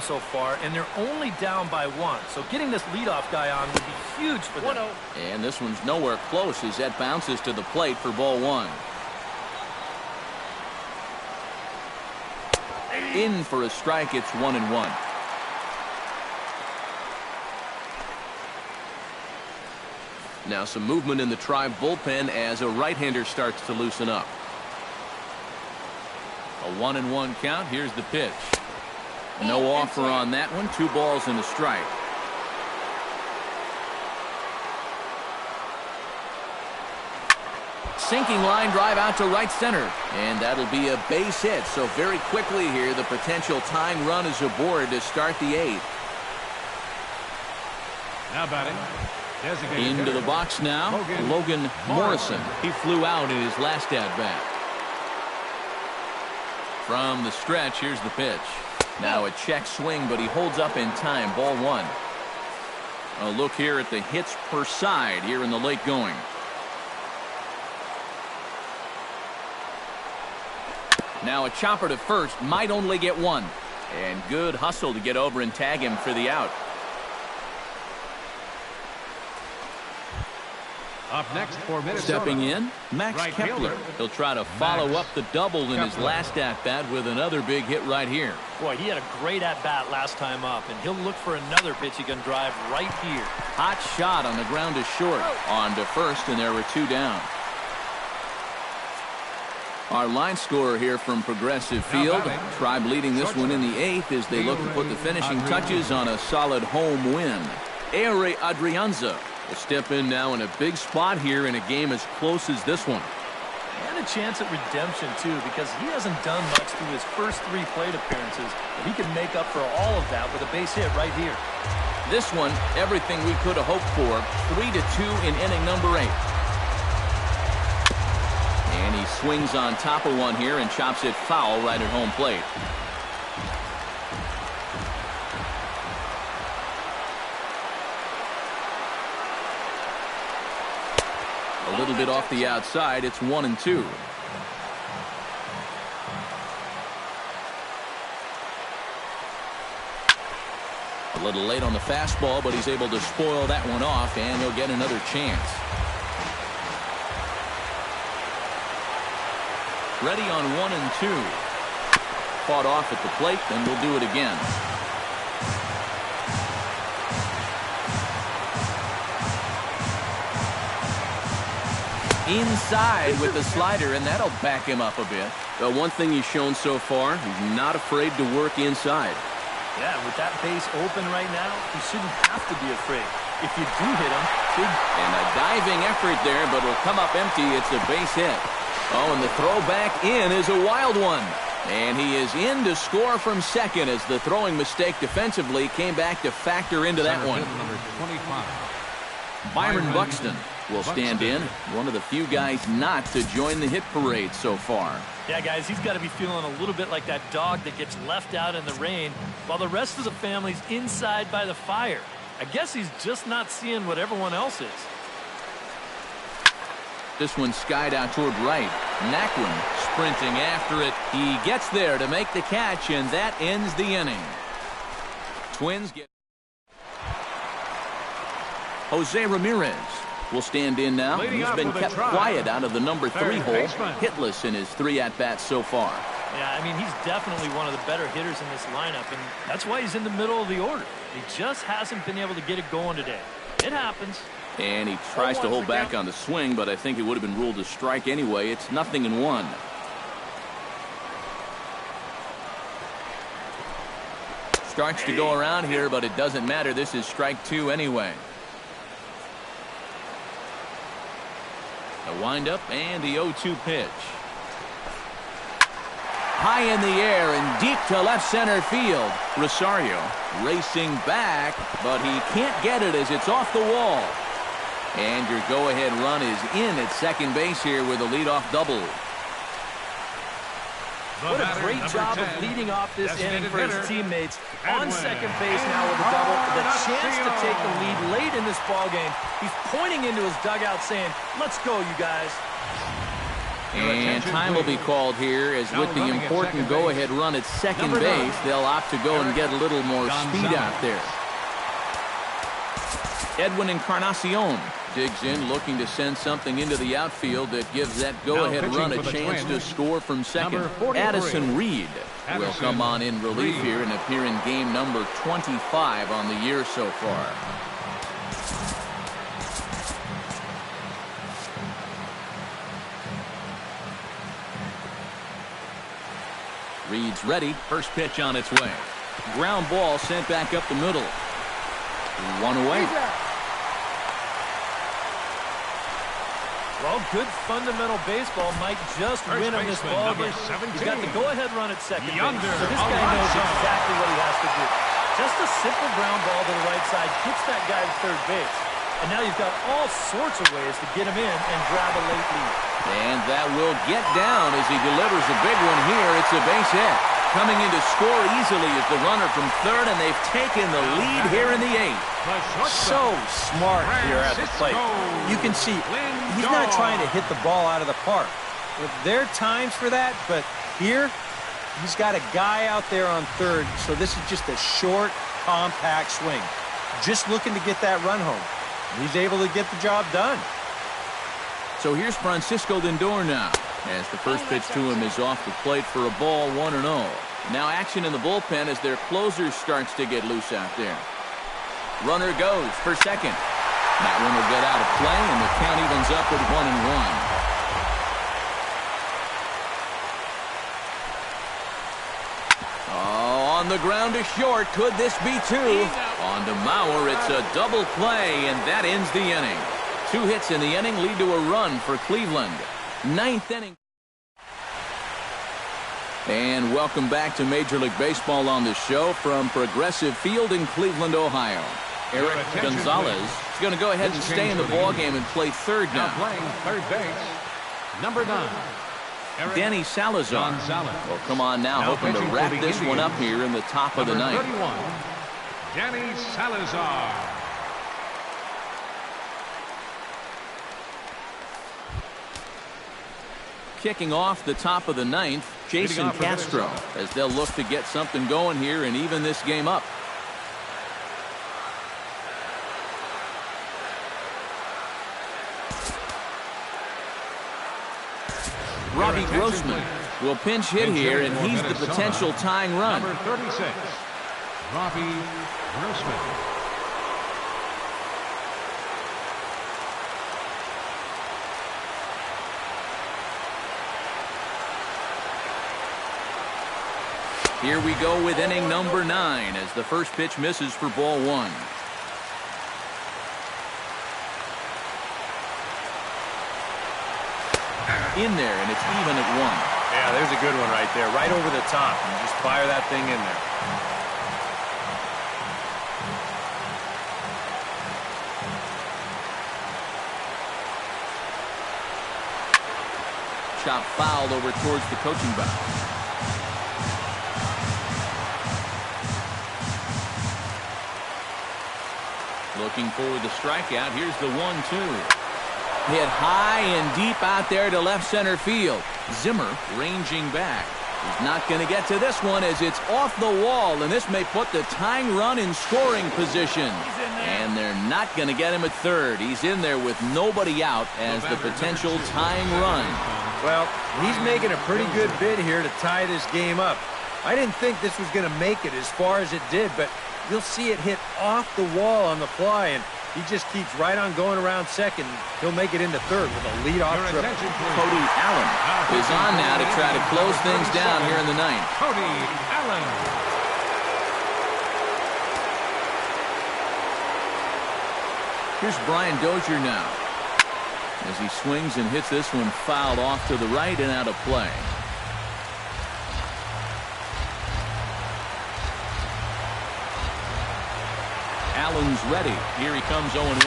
so far, and they're only down by 1. So getting this leadoff guy on would be huge for them. And this one's nowhere close as that bounces to the plate for ball 1. In for a strike. It's 1-1. Now some movement in the Tribe bullpen as a right-hander starts to loosen up. A 1-1 count. Here's the pitch. No offer on that one. 2 balls and a strike. Sinking line drive out to right center. And that'll be a base hit. So very quickly here, the potential tying run is aboard to start the 8th. Now batting. Into the box now, Logan Morrison. He flew out in his last at-bat. From the stretch, here's the pitch. Now a check swing, but he holds up in time. Ball 1. A look here at the hits per side here in the late going. Now a chopper to first, might only get 1. And good hustle to get over and tag him for the out. Up next for Minnesota. Stepping in, Max Kepler. He'll try to follow up the double in his last at-bat with another big hit right here. Boy, he had a great at-bat last time up, and he'll look for another pitch he can drive right here. Hot shot on the ground to short. On to first, and there were 2 down. Our line scorer here from Progressive Field. Tribe leading this one in the 8th as they look to put the finishing touches on a solid home win. Ehire Adrianza will step in now in a big spot here in a game as close as this one. And a chance at redemption, too, because he hasn't done much through his first 3 plate appearances. But he can make up for all of that with a base hit right here. This one, everything we could have hoped for. 3-2 in inning number 8. And he swings on top of one here and chops it foul right at home plate. A little bit off the outside. It's 1-2. A little late on the fastball, but he's able to spoil that one off, and he'll get another chance. Ready on 1-2. Fought off at the plate, then we'll do it again. Inside with the slider, and that'll back him up a bit. The one thing he's shown so far, he's not afraid to work inside. Yeah, with that base open right now, he shouldn't have to be afraid. If you do hit him, big. And a diving effort there, but it'll come up empty. It's a base hit. Oh, and the throw back in is a wild one. And he is in to score from second as the throwing mistake defensively came back to factor into that one. Number 25. Byron Buxton will stand in. One of the few guys not to join the hit parade so far. Yeah, guys, he's got to be feeling a little bit like that dog that gets left out in the rain while the rest of the family's inside by the fire. I guess he's just not seeing what everyone else is. This one skied out toward right. Naquin sprinting after it. He gets there to make the catch, and that ends the inning. Twins get... Jose Ramirez will stand in now. He's been kept quiet out of the number 3 hole. Hitless in his 3 at-bats so far. Yeah, I mean, he's definitely one of the better hitters in this lineup, and that's why he's in the middle of the order. He just hasn't been able to get it going today. It happens. And he tries to hold back on the swing, but I think it would have been ruled a strike anyway. It's 0-1. Starts to go around here, but it doesn't matter. This is strike 2 anyway. A windup and the 0-2 pitch. High in the air and deep to left center field. Rosario racing back, but he can't get it as it's off the wall. And your go-ahead run is in at second base here with a leadoff double. What a great job of leading off this inning for his teammates. On second base now with a double. The chance to take the lead late in this ballgame. He's pointing into his dugout saying, "Let's go, you guys." And time will be called here, as with the important go-ahead run at second base, they'll opt to go and get a little more speed out there. Edwin Encarnacion digs in, looking to send something into the outfield that gives that go-ahead run a chance to score from second. Addison Reed will come on in relief here and appear in game number 25 on the year so far. Reed's ready. First pitch on its way. Ground ball sent back up the middle. One away. Well, good fundamental baseball might just win him this ball game. He's got the go-ahead run at second base, so this guy knows exactly what he has to do. Just a simple ground ball to the right side gets that guy to third base. And now you've got all sorts of ways to get him in and grab a late lead. And that will get down as he delivers a big one here. It's a base hit. Coming in to score easily is the runner from third, and they've taken the lead here in the eighth. So smart here at the plate. You can see he's not trying to hit the ball out of the park. There are times for that, but here he's got a guy out there on third, so this is just a short, compact swing. Just looking to get that run home. He's able to get the job done. So here's Francisco Lindor now, as the first pitch to him is off the plate for a ball, 1-0. Now action in the bullpen as their closer starts to get loose out there. Runner goes for second. That one will get out of play, and the count evens up at 1-1. Oh, on the ground to short. Could this be two? On to Mauer, it's a double play, and that ends the inning. 2 hits in the inning lead to a run for Cleveland. 9th inning. And welcome back to Major League Baseball on the show from Progressive Field in Cleveland, Ohio. Eric Gonzalez is going to go ahead and stay in the ballgame and play third now. Playing third base, number 9. Danny Salazar will come on now, hoping to wrap this one up here in the top of the ninth. 31, Danny Salazar. Kicking off the top of the ninth, Jason Castro, as they'll look to get something going here and even this game up. Robbie Grossman will pinch hit here, and he's the potential tying run. Number 36, Robbie Grossman. Here we go with inning number 9 as the first pitch misses for ball 1. In there, and it's even at 1. Yeah, there's a good one right there, right over the top. And just fire that thing in there. Chop fouled over towards the coaching box. Looking for the strikeout. Here's the 1-2. Hit high and deep out there to left center field. Zimmer ranging back. He's not going to get to this one as it's off the wall, and this may put the tying run in scoring position. And they're not going to get him at third. He's in there with nobody out as the potential tying run. Well, he's making a pretty good bid here to tie this game up. I didn't think this was going to make it as far as it did, but you'll see it hit off the wall on the fly, and he just keeps right on going around second. He'll make it into third with a leadoff triple. Cody Allen is on now to try to close things down here in the ninth. Cody Allen. Here's Brian Dozier now, as he swings and hits this one fouled off to the right and out of play. Allen's ready. Here he comes 0-1.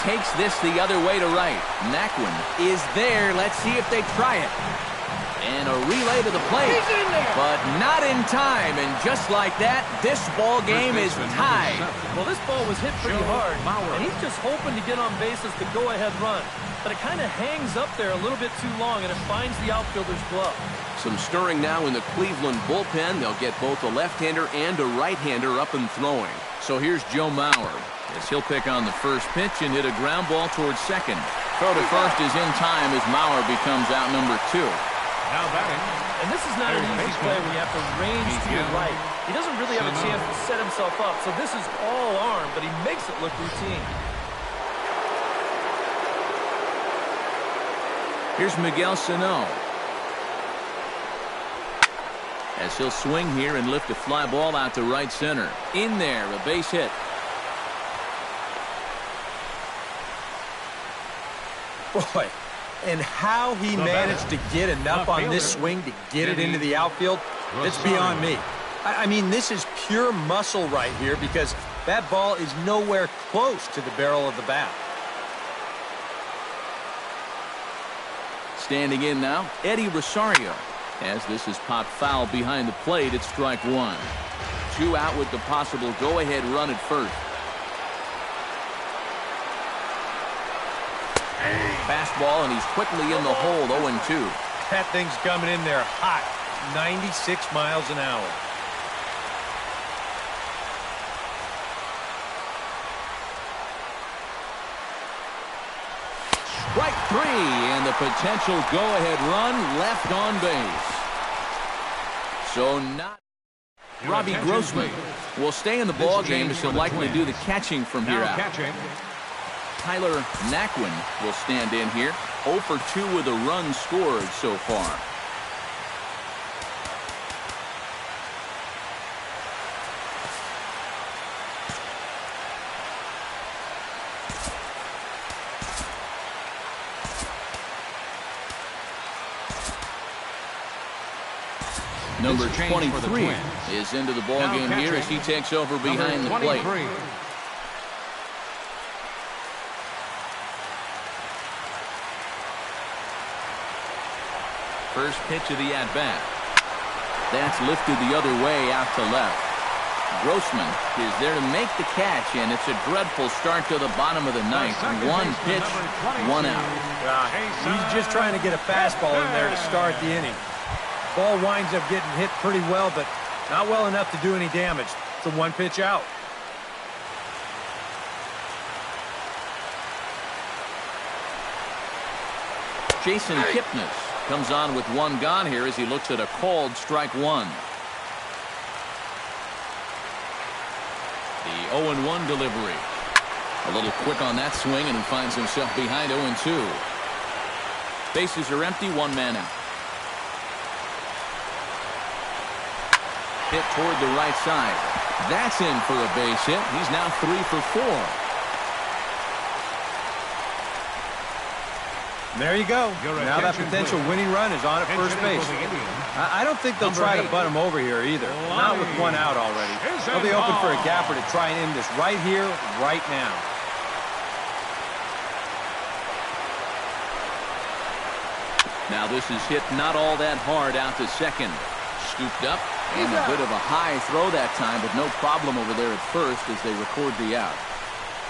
Takes this the other way to right. Naquin is there. Let's see if they try it. And a relay to the plate. But not in time. And just like that, this ball game is tied. Well, this ball was hit pretty hard, and he's just hoping to get on base as the go-ahead run. but it kind of hangs up there a little bit too long, and it finds the outfielder's glove. Some stirring now in the Cleveland bullpen. They'll get both a left-hander and a right-hander up and throwing. So here's Joe Mauer, as he'll pick on the first pitch and hit a ground ball towards second. Throw to first is in time as Mauer becomes out number 2. Now batting. And this is not an easy play when you have to range to your right. He doesn't really have a chance to set himself up, so this is all arm, but he makes it look routine. Here's Miguel Sano, as he'll swing here and lift a fly ball out to right center. In there, a base hit. Boy, and how he managed to get enough on this swing to get it into the outfield, it's beyond me. I mean, this is pure muscle right here because that ball is nowhere close to the barrel of the bat. Standing in now, Eddie Rosario, as this is popped foul behind the plate at strike 1. 2 out with the possible go-ahead run at first. Fastball, and he's quickly in the hole, 0-2. That thing's coming in there hot, 96 miles an hour. Strike 3, and the potential go-ahead run left on base. So not Robbie Grossman will stay in the ball game, as he'll likely do the catching from here out. Tyler Naquin will stand in here, 0 for 2 with a run scored so far. Number 23 is into the ball game here as he takes over behind the plate. First pitch of the at-bat. That's lifted the other way out to left. Grossman is there to make the catch, and it's a dreadful start to the bottom of the ninth. 1 pitch, 1 out. He's just trying to get a fastball in there to start the inning. Ball winds up getting hit pretty well, but not well enough to do any damage. It's a 1 pitch out. Jason Kipnis comes on with 1 gone here as he looks at a called strike 1. The 0-1 delivery. A little quick on that swing, and he finds himself behind 0-2. Bases are empty, 1 man out. Hit toward the right side. That's in for a base hit. He's now 3 for 4. There you go. Now that potential winning run is on at first base. I don't think they'll try to butt him over here either. Not with 1 out already. They'll be open for a gapper to try and end this right here, right now. Now this is hit not all that hard out to second. Scooped up, and a bit of a high throw that time, but no problem over there at first as they record the out.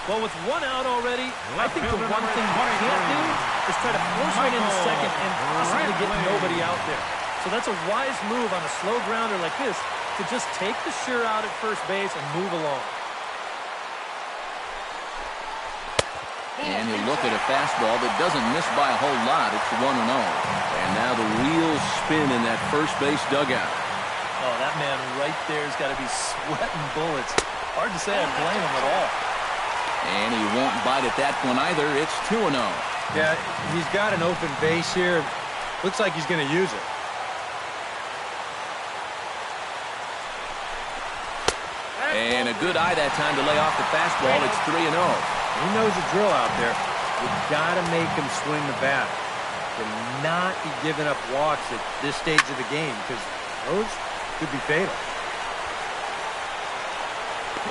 Well, with 1 out already, I think the one thing you can't do is try to force one into second and possibly get nobody out there. So that's a wise move on a slow grounder like this to just take the sure out at first base and move along. And he'll look at a fastball that doesn't miss by a whole lot. It's 1-0. And now the wheels spin in that first base dugout. Oh, that man right there has got to be sweating bullets. Hard to say I blame him at all. And he won't bite at that one either. It's 2-0. Yeah, he's got an open base here. Looks like he's going to use it. And a good eye that time to lay off the fastball. It's 3-0. He knows the drill out there. You've got to make him swing the bat. To not be giving up walks at this stage of the game, because those could be fatal.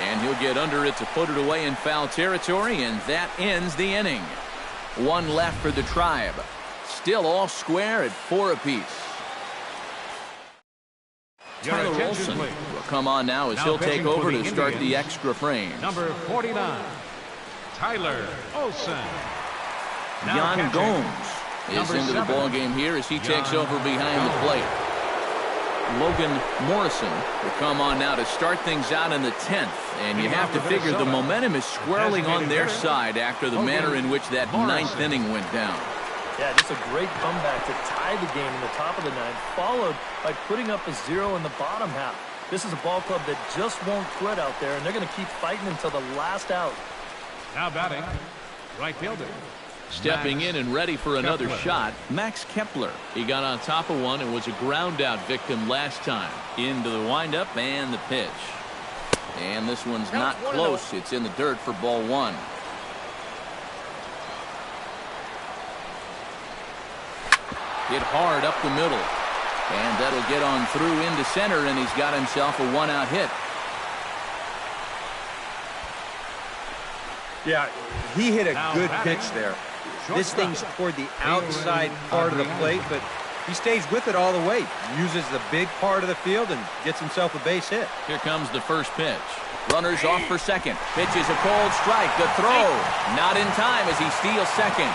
And he'll get under it to put it away in foul territory, and that ends the inning. 1 left for the Tribe. Still all square at 4 apiece. Tyler Olson will come on now as he'll take over to start the extra frame. Number 49, Tyler Olson. Jan Gomes is into the ball game here as he takes over behind the plate. Logan Morrison will come on now to start things out in the 10th. And you have to figure the momentum is squarely on their side after the manner in which that 9th inning went down. Yeah, just a great comeback to tie the game in the top of the 9th, followed by putting up a 0 in the bottom half. This is a ball club that just won't quit out there, and they're going to keep fighting until the last out. Now batting, right fielder. Stepping in and ready for another shot, Max Kepler. He got on top of one and was a ground out victim last time. Into the windup and the pitch. And this one's not close. It's in the dirt for ball 1. Hit hard up the middle. And that'll get on through into center, and he's got himself a 1-out hit. Yeah, he hit a good pitch there. This thing's toward the outside part of the plate, but he stays with it all the way. Uses the big part of the field and gets himself a base hit. Here comes the first pitch. Runners off for second. Pitch is a cold strike. The throw. Not in time as he steals second.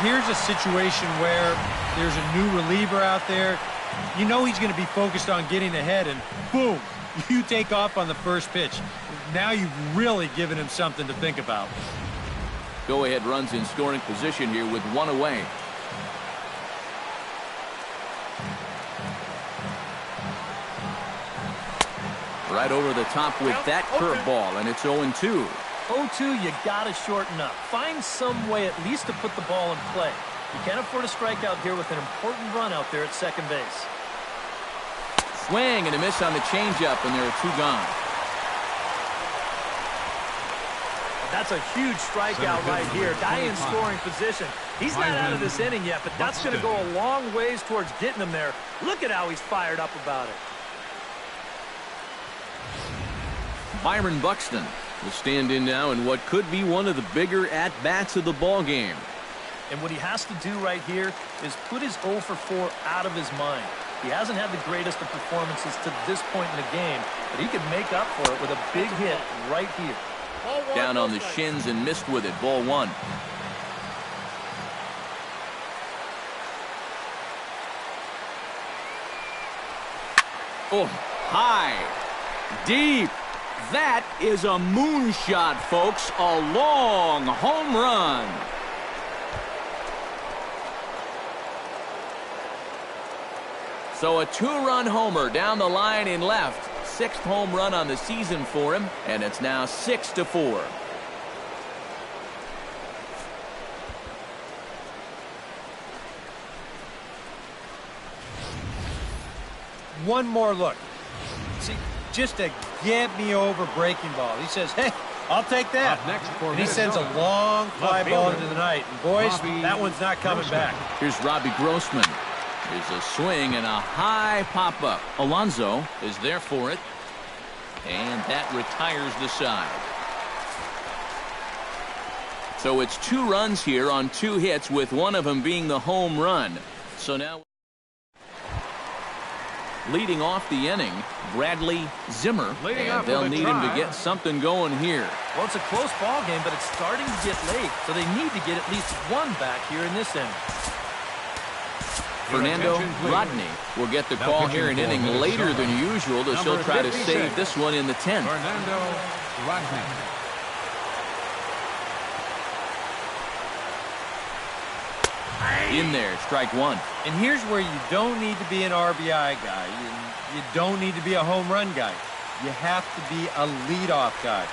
Here's a situation where there's a new reliever out there. You know he's going to be focused on getting ahead, and boom, you take off on the first pitch. Now you've really given him something to think about. Go-ahead runs in scoring position here with 1 away. Right over the top with that curveball, and it's 0-2. 0-2, you got to shorten up. Find some way at least to put the ball in play. You can't afford a strikeout here with an important run out there at second base. Swing and a miss on the changeup, and there are 2 gone. That's a huge strikeout right here. Guy in scoring position. He's not out of this inning yet, but that's going to go a long ways towards getting him there. Look at how he's fired up about it. Byron Buxton will stand in now in what could be one of the bigger at-bats of the ball game. And what he has to do right here is put his 0 for 4 out of his mind. He hasn't had the greatest of performances to this point in the game, but he could make up for it with a big hit right here. Down on the shins and missed with it. Ball 1. Oh, high, deep. That is a moonshot, folks. A long home run. So a 2-run homer down the line in left. 6th home run on the season for him, and it's now 6-4. One more look. See, just a get me over breaking ball. He says, hey, I'll take that. And he sends a long fly ball into the night. And boys, that one's not coming back. Here's Robbie Grossman. There's a swing and a high pop-up. Alonso is there for it. And that retires the side. So it's 2 runs here on 2 hits, with one of them being the home run. So now leading off the inning, Bradley Zimmer, and they'll need him to get something going here. Well, it's a close ball game, but it's starting to get late, so they need to get at least 1 back here in this inning. Fernando Rodney will get the call here an inning later than usual, as he'll try to save this one in the 10th. Fernando Rodney. In there, strike 1. And here's where you don't need to be an RBI guy. You don't need to be a home run guy. You have to be a leadoff guy.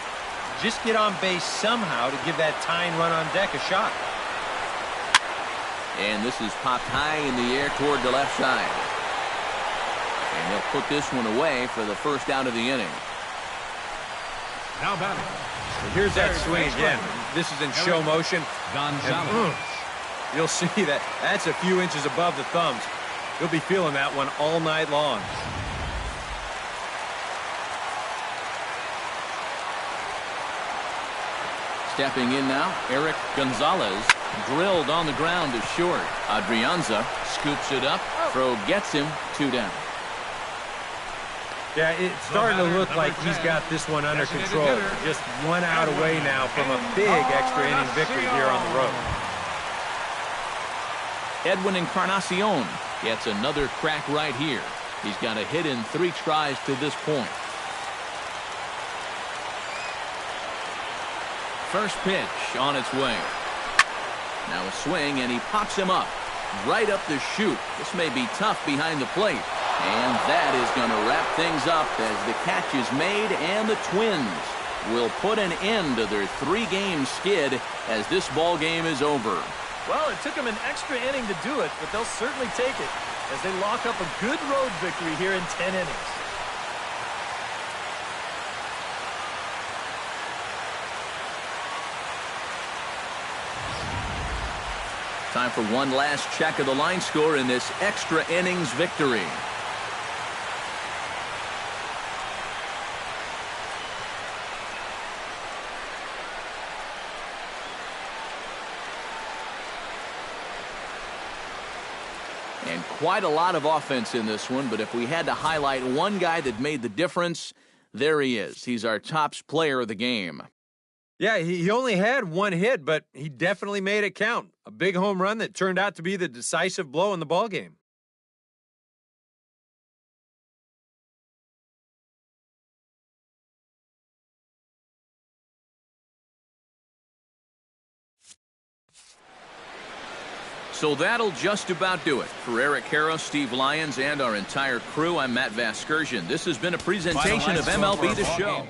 Just get on base somehow to give that tying run on deck a shot. And this is popped high in the air toward the left side. And they'll put this one away for the first out of the inning. Now batting. Here's that swing again. This is in show motion. Gonzalez. You'll see that that's a few inches above the thumbs. You'll be feeling that one all night long. Stepping in now, Eric Gonzalez. Drilled on the ground to short. Adrianza scoops it up. Throw gets him. 2 down. Yeah, it's starting to look like he's got this one under control. Just 1 out away now from a big extra inning victory here on the road. Edwin Encarnacion gets another crack right here. He's got a hit in 3 tries to this point. First pitch on its way. Now a swing, and he pops him up. Right up the chute. This may be tough behind the plate. And that is going to wrap things up as the catch is made, and the Twins will put an end to their 3-game skid as this ball game is over. Well, it took them an extra inning to do it, but they'll certainly take it as they lock up a good road victory here in 10 innings. Time for one last check of the line score in this extra innings victory. And quite a lot of offense in this one, but if we had to highlight one guy that made the difference, there he is. He's our top player of the game. Yeah, he only had 1 hit, but he definitely made it count. A big home run that turned out to be the decisive blow in the ballgame. So that'll just about do it. For Eric Harrow, Steve Lyons, and our entire crew, I'm Matt Vasgersian. This has been a presentation of MLB The Show.